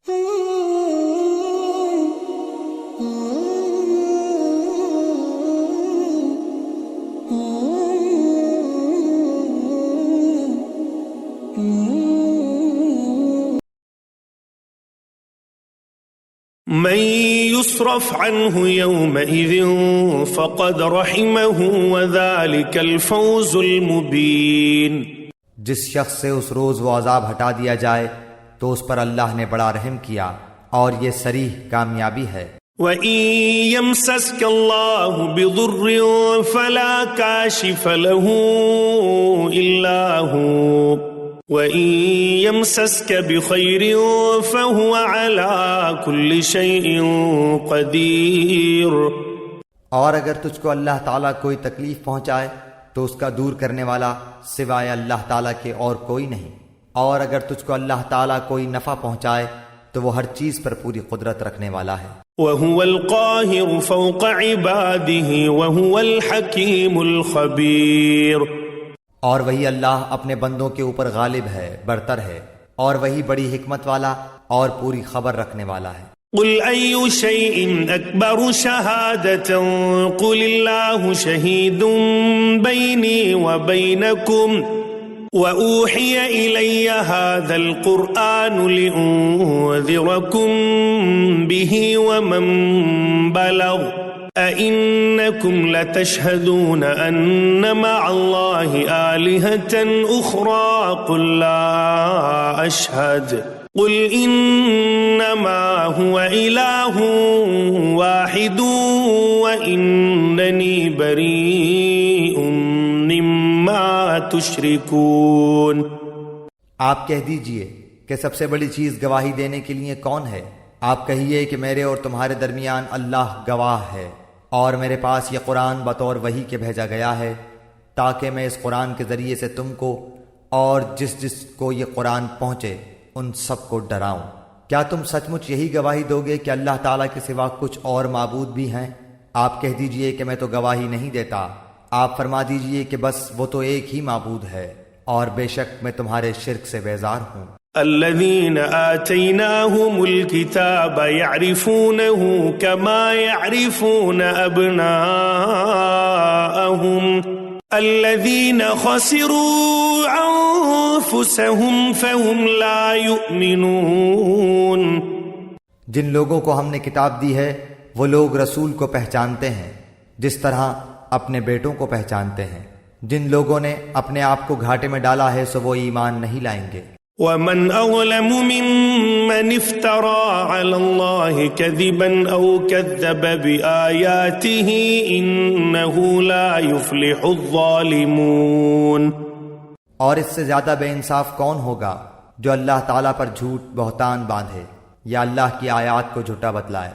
من يصرف عنه يومئذ فقد رحمه وذلك الفوز المبين۔ جس شخص سے اس روز وہ عذاب ہٹا دیا جائے تو اس پر اللہ نے بڑا رحم کیا، اور یہ صریح کامیابی ہے۔ وَإِن يَمْسَسْكَ اللَّهُ بِضُرٍّ فَلَا كَاشِفَ لَهُ إِلَّا هُوَ وَإِن يَمْسَسْكَ بِخَيْرٍ فَهُوَ عَلَى كُلِّ شَيْءٍ قَدِيرٌ۔ اور اگر تجھ کو اللہ تعالیٰ کوئی تکلیف پہنچائے تو اس کا دور کرنے والا سوائے اللہ تعالیٰ کے اور کوئی نہیں، اور اگر تجھ کو اللہ تعالیٰ کوئی نفع پہنچائے تو وہ ہر چیز پر پوری قدرت رکھنے والا ہے۔ وَهُوَ الْقَاهِرُ فَوْقَ عِبَادِهِ وَهُوَ الْحَكِيمُ الْخَبِيرُ۔ اور وہی اللہ اپنے بندوں کے اوپر غالب ہے، برتر ہے، اور وہی بڑی حکمت والا اور پوری خبر رکھنے والا ہے۔ قُلْ أَيُّ شَيْءٍ أَكْبَرُ شَهَادَةً قُلِ اللَّهُ شَهِيدٌ بَيْنِي وَبَيْنَكُمْ وَأُوحِيَ إِلَيَّ هَذَا الْقُرْآنُ لِأُنذِرَكُمْ بِهِ وَمَنْ بَلَغَ أَإِنَّكُمْ لَتَشْهَدُونَ أَنَّ مَعَ اللَّهِ آلِهَةً أُخْرَى قُلْ لَا أَشْهَدُ قُلْ إِنَّمَا هُوَ إِلَٰهٌ وَاحِدٌ وَإِنَّنِي بَرِيءٌ مِّمَّا تُشْرِكُونَ۔ آپ کہہ دیجئے کہ سب سے بڑی چیز گواہی دینے کے لیے کون ہے؟ آپ کہیے کہ میرے اور تمہارے درمیان اللہ گواہ ہے، اور میرے پاس یہ قرآن بطور وحی کے بھیجا گیا ہے تاکہ میں اس قرآن کے ذریعے سے تم کو اور جس جس کو یہ قرآن پہنچے ان سب کو ڈراؤں۔ کیا تم سچ مچ یہی گواہی دو گے کہ اللہ تعالیٰ کے سوا کچھ اور معبود بھی ہیں؟ آپ کہہ دیجئے کہ میں تو گواہی نہیں دیتا، آپ فرما دیجئے کہ بس وہ تو ایک ہی معبود ہے، اور بے شک میں تمہارے شرک سے بیزار ہوں۔ الذين آتيناهم الكتاب يعرفونه كما يعرفون أبناءهم الذين خسروا أنفسهم فهم لا يؤمنون۔ جن لوگوں کو ہم نے کتاب دی ہے وہ لوگ رسول کو پہچانتے ہیں جس طرح اپنے بیٹوں کو پہچانتے ہیں۔ جن لوگوں نے اپنے آپ کو گھاٹے میں ڈالا ہے سو وہ ایمان نہیں لائیں گے۔ وَمَنْ أَظْلَمُ مِمَّنِ افْتَرَىٰ عَلَى اللَّهِ كَذِبًا أَوْ كَذَّبَ بِآيَاتِهِ إِنَّهُ لَا يُفْلِحُ الظَّالِمُونَ۔ اور اس سے زیادہ بے انصاف کون ہوگا جو اللہ تعالیٰ پر جھوٹ بہتان باندھے یا اللہ کی آیات کو جھوٹا بتلائے؟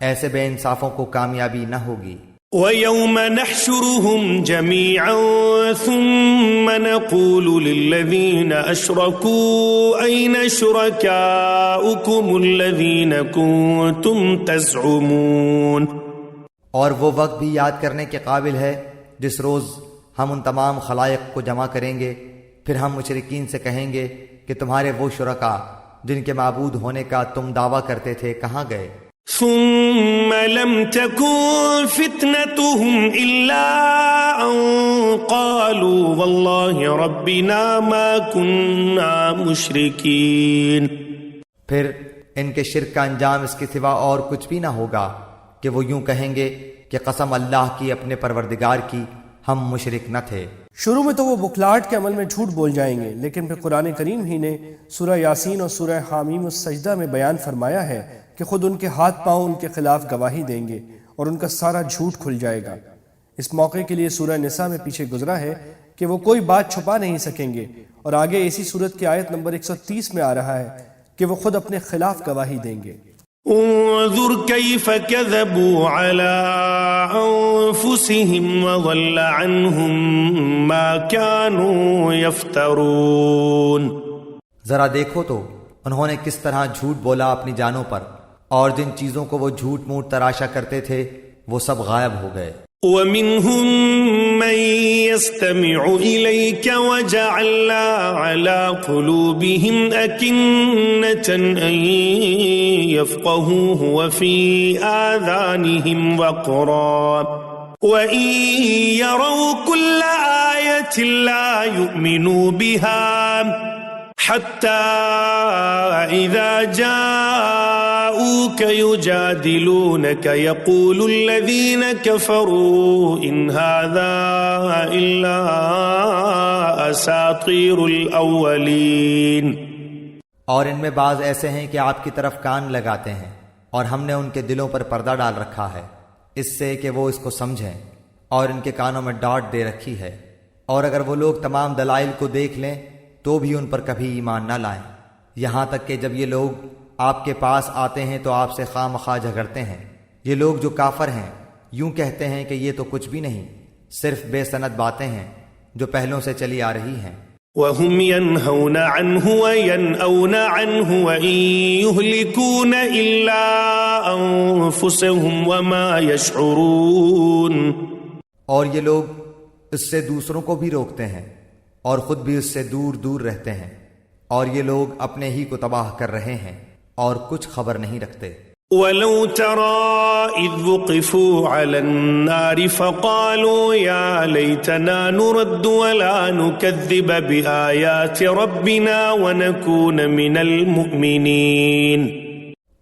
ایسے بے انصافوں کو کامیابی نہ ہوگی۔ وَيَوْمَ نَحْشُرُهُمْ جَمِيعًا ثُمَّ نَقُولُ لِلَّذِينَ أَشْرَكُوا أَيْنَ شُرَكَاؤُكُمُ الَّذِينَ كُنتُمْ تَزْعُمُونَ۔ اور وہ وقت بھی یاد کرنے کے قابل ہے جس روز ہم ان تمام خلائق کو جمع کریں گے، پھر ہم مشرکین سے کہیں گے کہ تمہارے وہ شرکا جن کے معبود ہونے کا تم دعویٰ کرتے تھے کہاں گئے؟ ثم لم تكن فتنتهم إلا أن قالوا والله ربنا ما كنا مشركين۔ پھر ان کے شرک کا انجام اس کے سوا اور کچھ بھی نہ ہوگا کہ وہ یوں کہیں گے کہ قسم اللہ کی اپنے پروردگار کی ہم مشرک نہ تھے۔ شروع میں تو وہ بکھلاہٹ کے عمل میں جھوٹ بول جائیں گے، لیکن پھر قرآن کریم ہی نے سورہ یاسین اور سورہ حامیم السجدہ میں بیان فرمایا ہے کہ خود ان کے ہاتھ پاؤں ان کے خلاف گواہی دیں گے اور ان کا سارا جھوٹ کھل جائے گا۔ اس موقع کے لیے سورہ نساء میں پیچھے گزرا ہے کہ وہ کوئی بات چھپا نہیں سکیں گے، اور آگے اسی صورت کی آیت نمبر 130 میں آ رہا ہے کہ وہ خود اپنے خلاف گواہی دیں گے۔ انظر كيف كذبوا على أنفسهم وضل عنهم ما كانوا يفترون۔ ذرا دیکھو تو انہوں نے کس طرح جھوٹ بولا اپنی جانوں پر، اور جن چیزوں کو وہ جھوٹ موٹ تراشا کرتے تھے وہ سب غائب ہو گئے۔ ومنهم من يستمع إليك وجعلنا على قلوبهم أكنة أن يفقهوه وفي آذانهم وقرا وإن يروا كل آية لا يؤمنوا بها حتى إذا جاءوك يجادلونك يقول الذين كفروا إن هذا إلا أساطير الأولين. اور ان میں بعض ایسے ہیں کہ آپ کی طرف کان لگاتے ہیں اور ہم نے ان کے دلوں پر پردہ ڈال رکھا ہے اس سے کہ وہ اس کو سمجھیں، اور ان کے کانوں میں ڈاٹ دے رکھی ہے، اور اگر وہ لوگ تمام دلائل کو دیکھ لیں تو بھی ان پر کبھی ایمان نہ لائیں، یہاں تک کہ جب یہ لوگ آپ کے پاس آتے ہیں تو آپ سے خواہ مخواہ جھگڑتے ہیں۔ یہ لوگ جو کافر ہیں یوں کہتے ہیں کہ یہ تو کچھ بھی نہیں، صرف بے سند باتیں ہیں جو پہلوں سے چلی آ رہی ہیں۔ وهم ينهون عنه وينأون عنه وإن يهلكون إلا أنفسهم وما يشعرون. اور یہ لوگ اس سے دوسروں کو بھی روکتے ہیں اور خود بھی اس سے دور دور رہتے ہیں، اور یہ لوگ اپنے ہی کو تباہ کر رہے ہیں اور کچھ خبر نہیں رکھتے۔ ولو ترى إذ وقفوا على النار فقالوا يا ليتنا نرد ولا نكذب بآيات ربنا ونكون من المؤمنين.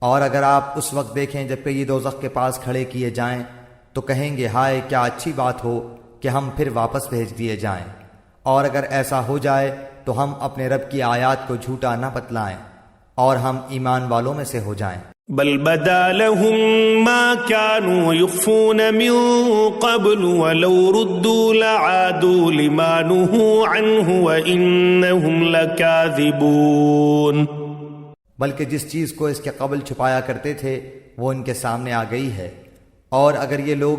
اور اگر آپ اس وقت دیکھیں جب کہ یہ دوزخ کے پاس کھڑے کیے جائیں تو کہیں گے ہائے کیا اچھی بات ہو کہ ہم پھر واپس بھیج دیے جائیں، اور اگر ایسا ہو جائے تو ہم اپنے رب کی آیات کو جھوٹا نہ بتلائیں اور ہم ایمان والوں میں سے ہو جائیں۔ بل بدا لهم ما كانوا يخفون من قبل ولو ردوا لعادوا لما نهوا عنه وإنهم لكاذبون. بلکہ جس چیز کو اس کے قبل چھپایا کرتے تھے وہ ان کے سامنے آ گئی ہے، اور اگر یہ لوگ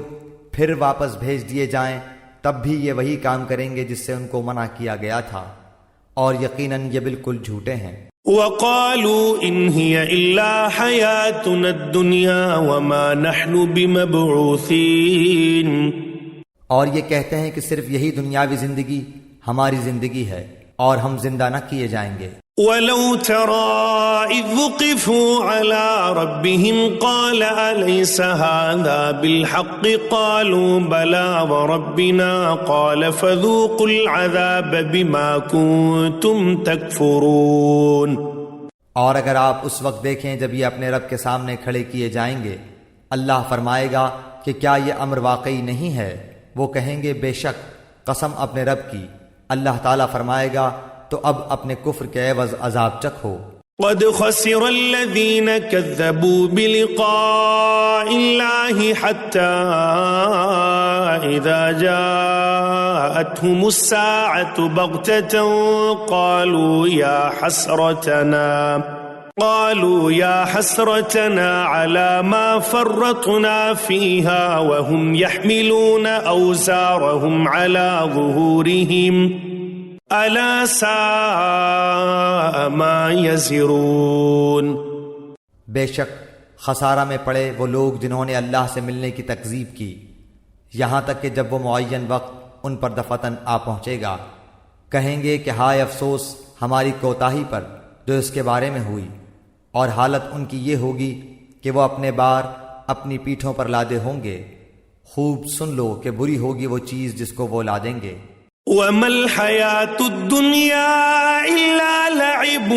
پھر واپس بھیج دیے جائیں تب بھی یہ وہی کام کریں گے جس سے ان کو منع کیا گیا تھا، اور یقیناً یہ بالکل جھوٹے ہیں۔ وقالوا إن هي إلا حياتنا الدنيا وما نحن بمبعوثين. اور یہ کہتے ہیں کہ صرف یہی دنیاوی زندگی ہماری زندگی ہے اور ہم زندہ نہ کیے جائیں گے۔ ولو ترى إذ وقفوا على ربهم قال أليس هذا بالحق قالوا بلى وربنا قال فذوقوا العذاب بما كنتم تكفرون. اور اگر آپ اس وقت دیکھیں جب یہ اپنے رب کے سامنے کھڑے کیے جائیں گے، اللہ فرمائے گا کہ کیا یہ امر واقعی نہیں ہے؟ وہ کہیں گے بے شک، قسم اپنے رب کی۔ اللہ تعالیٰ فرمائے گا تو اب اپنے کفر کے عوض عذاب چکھو۔ قد خسر الذين كذبوا بلقاء الله حتى إذا جاءتهم الساعة بغتة قالوا يا حسرتنا على ما فرطنا فيها وهم يحملون أوزارهم على ظهورهم ألا ساء ما يزرون. بے شک خسارہ میں پڑے وہ لوگ جنہوں نے اللہ سے ملنے کی تکذیب کی، یہاں تک کہ جب وہ معین وقت ان پر دفتن آ پہنچے گا کہیں گے کہ ہائے افسوس ہماری کوتاہی پر جو اس کے بارے میں ہوئی، اور حالت ان کی یہ ہوگی کہ وہ اپنے بار اپنی پیٹھوں پر لادے ہوں گے۔ خوب سن لو کہ بری ہوگی وہ چیز جس کو وہ لادیں گے۔ وَمَا الْحَيَاةُ الدُّنْيَا إِلَّا لَعِبٌ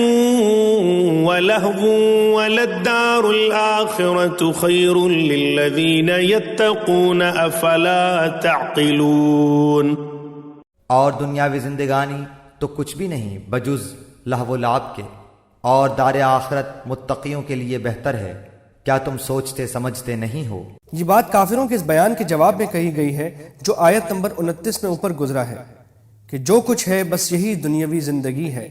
وَلَهْوٌ وَلَلدَّارُ الْآخِرَةُ خَيْرٌ لِلَّذِينَ يَتَّقُونَ أَفَلَا تَعْقِلُونَ. اور دنیاوی زندگانی تو کچھ بھی نہیں بجز لہو و لعب کے، اور دار آخرت متقیوں کے لیے بہتر ہے، کیا تم سوچتے سمجھتے نہیں ہو؟ یہ بات کافروں کے اس بیان کے جواب میں کہی گئی ہے جو آیت نمبر 29 میں اوپر گزرا ہے کہ جو کچھ ہے بس یہی دنیاوی زندگی ہے۔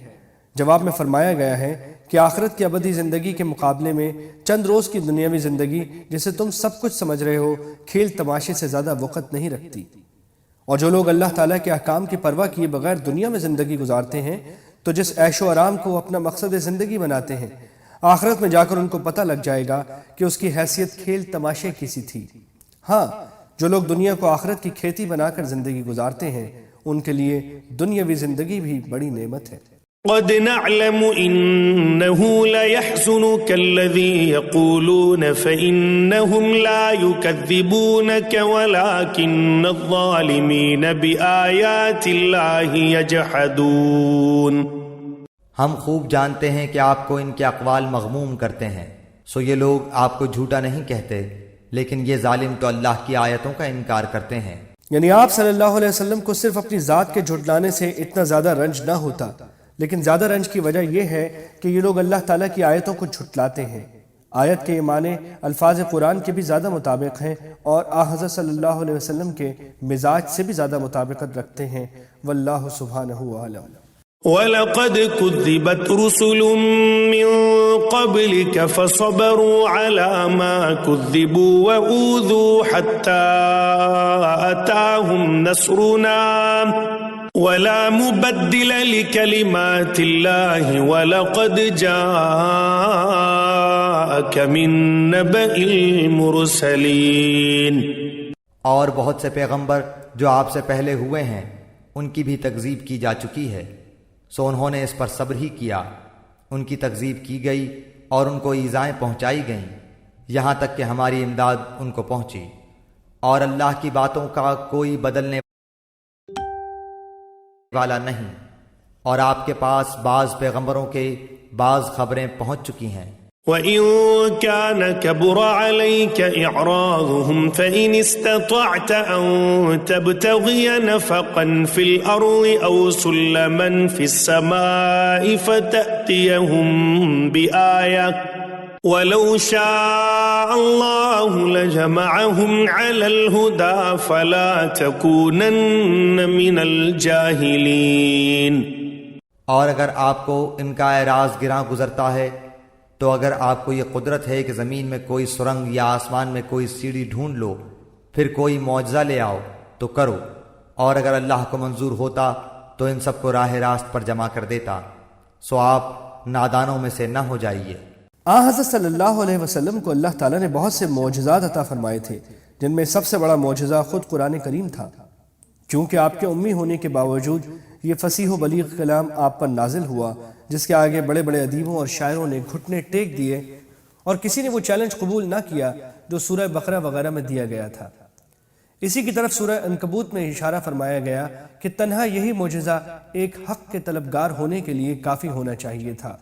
جواب میں فرمایا گیا ہے کہ آخرت کی ابدی زندگی کے مقابلے میں چند روز کی دنیاوی زندگی جسے تم سب کچھ سمجھ رہے ہو کھیل تماشے سے زیادہ وقت نہیں رکھتی، اور جو لوگ اللہ تعالیٰ کے احکام کی پرواہ کیے بغیر دنیا میں زندگی گزارتے ہیں تو جس عیش و آرام کو اپنا مقصد زندگی بناتے ہیں، آخرت میں جا کر ان کو پتہ لگ جائے گا کہ اس کی حیثیت کھیل تماشے کی سی تھی۔ ہاں، جو لوگ دنیا کو آخرت کی کھیتی بنا کر زندگی گزارتے ہیں ان کے لیے دنیاوی زندگی بھی بڑی نعمت ہے۔ قد نعلم إنه ليحزنك الذي يقولون فإنهم لا يكذبونك ولكن الظالمين بآيات الله يجحدون۔ ہم خوب جانتے ہیں کہ آپ کو ان کے اقوال مغموم کرتے ہیں، سو یہ لوگ آپ کو جھوٹا نہیں کہتے، لیکن یہ ظالم تو اللہ کی آیتوں کا انکار کرتے ہیں۔ یعنی آپ صلی اللہ علیہ وسلم کو صرف اپنی ذات کے جھٹلانے سے اتنا زیادہ رنج نہ ہوتا، لیکن زیادہ رنج کی وجہ یہ ہے کہ یہ لوگ اللہ تعالیٰ کی آیتوں کو جھٹلاتے ہیں۔ آیت کے یہ معنی الفاظ قرآن کے بھی زیادہ مطابق ہیں اور حضرت صلی اللہ علیہ وسلم کے مزاج سے بھی زیادہ مطابقت رکھتے ہیں۔ واللہ سبحانہ وعلم۔ وَلَقَدْ كُذِّبَتْ رُسُلٌ مِّن قَبْلِكَ فَصَبَرُوا عَلَى مَا كُذِّبُوا وَأُوذُوا حَتَّى أَتَاهُمْ نَصْرُنَا وَلَا مُبَدِّلَ لِكَلِمَاتِ اللَّهِ وَلَقَدْ جَاءَكَ مِن نَّبَإِ الْمُرْسَلِينَ۔ اور بہت سے پیغمبر جو آپ سے پہلے ہوئے ہیں ان کی بھی تکذیب کی جا چکی ہے، سو انہوں نے اس پر صبر ہی کیا، ان کی تکذیب کی گئی اور ان کو ایذائیں پہنچائی گئیں، یہاں تک کہ ہماری امداد ان کو پہنچی، اور اللہ کی باتوں کا کوئی بدلنے والا نہیں، اور آپ کے پاس بعض پیغمبروں کے بعض خبریں پہنچ چکی ہیں۔ وَإِن كَانَ كَبُرَ عَلَيْكَ إِعْرَاضُهُمْ فَإِنِ اسْتَطَعْتَ أَن تَبْتَغِيَ نَفَقًا فِي الْأَرْضِ أَوْ سُلَّمًا فِي السَّمَاءِ فَتَأْتِيَهُم بِآيَةٍ وَلَوْ شَاءَ اللَّهُ لَجَمَعَهُمْ عَلَى الْهُدَى فَلَا تَكُونَنَّ مِنَ الْجَاهِلِينَ۔ اور اگر آپ کو ان کا اعراض گراں گزرتا ہے تو اگر آپ کو یہ قدرت ہے کہ زمین میں کوئی سرنگ یا آسمان میں کوئی سیڑھی ڈھونڈ لو، پھر کوئی معجزہ لے آؤ تو کرو، اور اگر اللہ کو منظور ہوتا تو ان سب کو راہ راست پر جمع کر دیتا، سو آپ نادانوں میں سے نہ ہو جائیے۔ حضرت صلی اللہ علیہ وسلم کو اللہ تعالیٰ نے بہت سے معجزات عطا فرمائے تھے، جن میں سب سے بڑا معجزہ خود قرآن کریم تھا۔ چونکہ آپ کے امی ہونے کے باوجود یہ فصیح و بلیغ کلام آپ پر نازل ہوا، جس کے آگے بڑے بڑے ادیبوں اور شاعروں نے گھٹنے ٹیک دیے، اور کسی نے وہ چیلنج قبول نہ کیا جو سورہ بقرہ وغیرہ میں دیا گیا تھا۔ اسی کی طرف سورہ عنکبوت میں اشارہ فرمایا گیا کہ تنہا یہی معجزہ ایک حق کے طلبگار ہونے کے لیے کافی ہونا چاہیے تھا،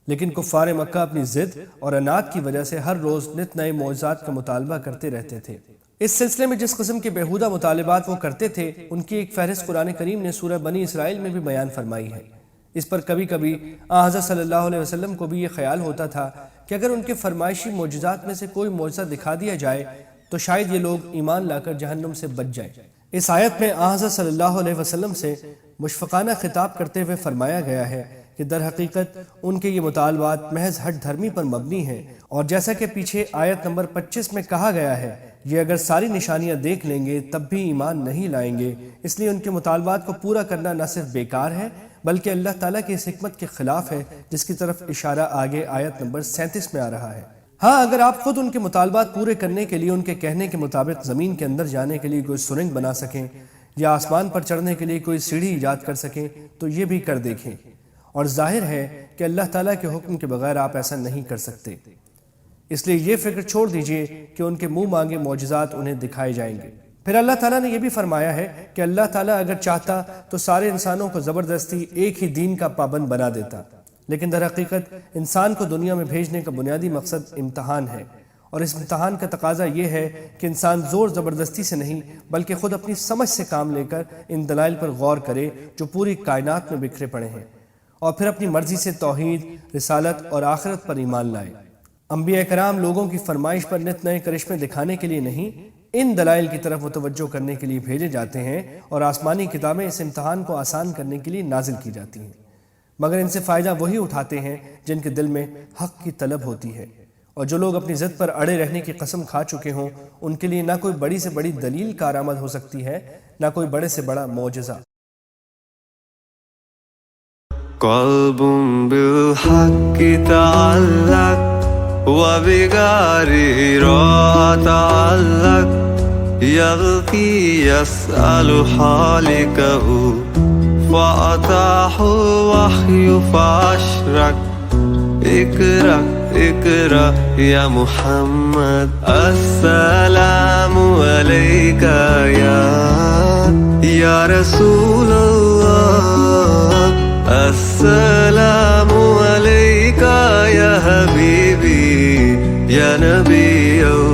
لیکن کفار مکہ اپنی ضد اور عناد کی وجہ سے ہر روز نت نئے معجزات کا مطالبہ کرتے رہتے تھے۔ اس سلسلے میں جس قسم کے بیہودہ مطالبات وہ کرتے تھے ان کی ایک فہرست قرآن کریم نے سورہ بنی اسرائیل میں بھی بیان فرمائی ہے۔ اس پر کبھی کبھی حضرت صلی اللہ علیہ وسلم کو بھی یہ خیال ہوتا تھا کہ اگر ان کے فرمائشی معجزات میں سے کوئی معجزہ دکھا دیا جائے تو شاید یہ لوگ ایمان لا کر جہنم سے بچ جائیں۔ اس آیت میں حضرت صلی اللہ علیہ وسلم سے مشفقانہ خطاب کرتے ہوئے فرمایا گیا ہے کہ در حقیقت ان کے یہ مطالبات محض ہٹ دھرمی پر مبنی ہیں، اور جیسا کہ پیچھے آیت نمبر 25 میں کہا گیا ہے، یہ اگر ساری نشانیاں دیکھ لیں گے تب بھی ایمان نہیں لائیں گے، اس لیے ان کے مطالبات کو پورا کرنا نہ صرف بیکار ہے بلکہ اللہ تعالیٰ کی اس حکمت کے خلاف ہے، جس کی طرف اشارہ آگے آیت نمبر 37 میں آ رہا ہے۔ ہاں، اگر آپ خود ان کے مطالبات پورے کرنے کے لیے ان کے کہنے کے مطابق زمین کے اندر جانے کے لیے کوئی سرنگ بنا سکیں یا آسمان پر چڑھنے کے لیے کوئی سیڑھی ایجاد کر سکیں تو یہ بھی کر دیکھیں، اور ظاہر ہے کہ اللہ تعالیٰ کے حکم کے بغیر آپ ایسا نہیں کر سکتے، اس لیے یہ فکر چھوڑ دیجئے کہ ان کے منہ مانگے معجزات انہیں دکھائے جائیں گے۔ پھر اللہ تعالیٰ نے یہ بھی فرمایا ہے کہ اللہ تعالیٰ اگر چاہتا تو سارے انسانوں کو زبردستی ایک ہی دین کا پابند بنا دیتا، لیکن در حقیقت انسان کو دنیا میں بھیجنے کا بنیادی مقصد امتحان ہے، اور اس امتحان کا تقاضا یہ ہے کہ انسان زور زبردستی سے نہیں بلکہ خود اپنی سمجھ سے کام لے کر ان دلائل پر غور کرے جو پوری کائنات میں بکھرے پڑے ہیں، اور پھر اپنی مرضی سے توحید، رسالت اور آخرت پر ایمان لائے۔ انبیاء کرام لوگوں کی فرمائش پر نت نئے کرشمے دکھانے کے لیے نہیں، ان دلائل کی طرف متوجہ کرنے کے لیے بھیجے جاتے ہیں، اور آسمانی کتابیں اس امتحان کو آسان کرنے کے لیے نازل کی جاتی ہیں، مگر ان سے فائدہ وہی اٹھاتے ہیں جن کے دل میں حق کی طلب ہوتی ہے، اور جو لوگ اپنی ضد پر اڑے رہنے کی قسم کھا چکے ہوں ان کے لیے نہ کوئی بڑی سے بڑی دلیل کارآمد ہو سکتی ہے، نہ کوئی بڑے سے بڑا معجزہ۔ قلب بالحق تعلق وبغيره تعلق يغفي يسأل حالكه فأتاه الوحي فأشرك اقرأ اقرأ يا محمد السلام عليك يا رسول الله السلام عليك يا حبيبي يا نبي الله